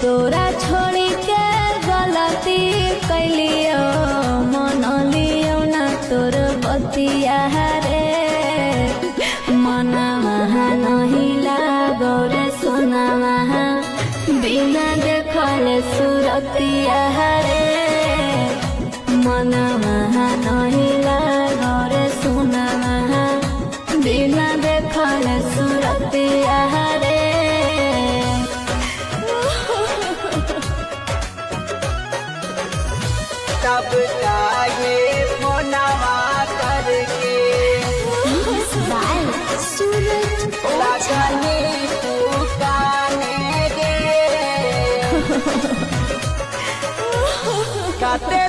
तोरा छोड़ी के गलती कैलियो मन लियो ना तोर बतिया रे मना महा नहीं लागो रे सोना महा बिना देखल सुरतिया रे मना महा नहीं लागो रे सोना महा बिना देखल सुरतिया रे तब जाए फोनवा करके लगनी तू गाने गे कते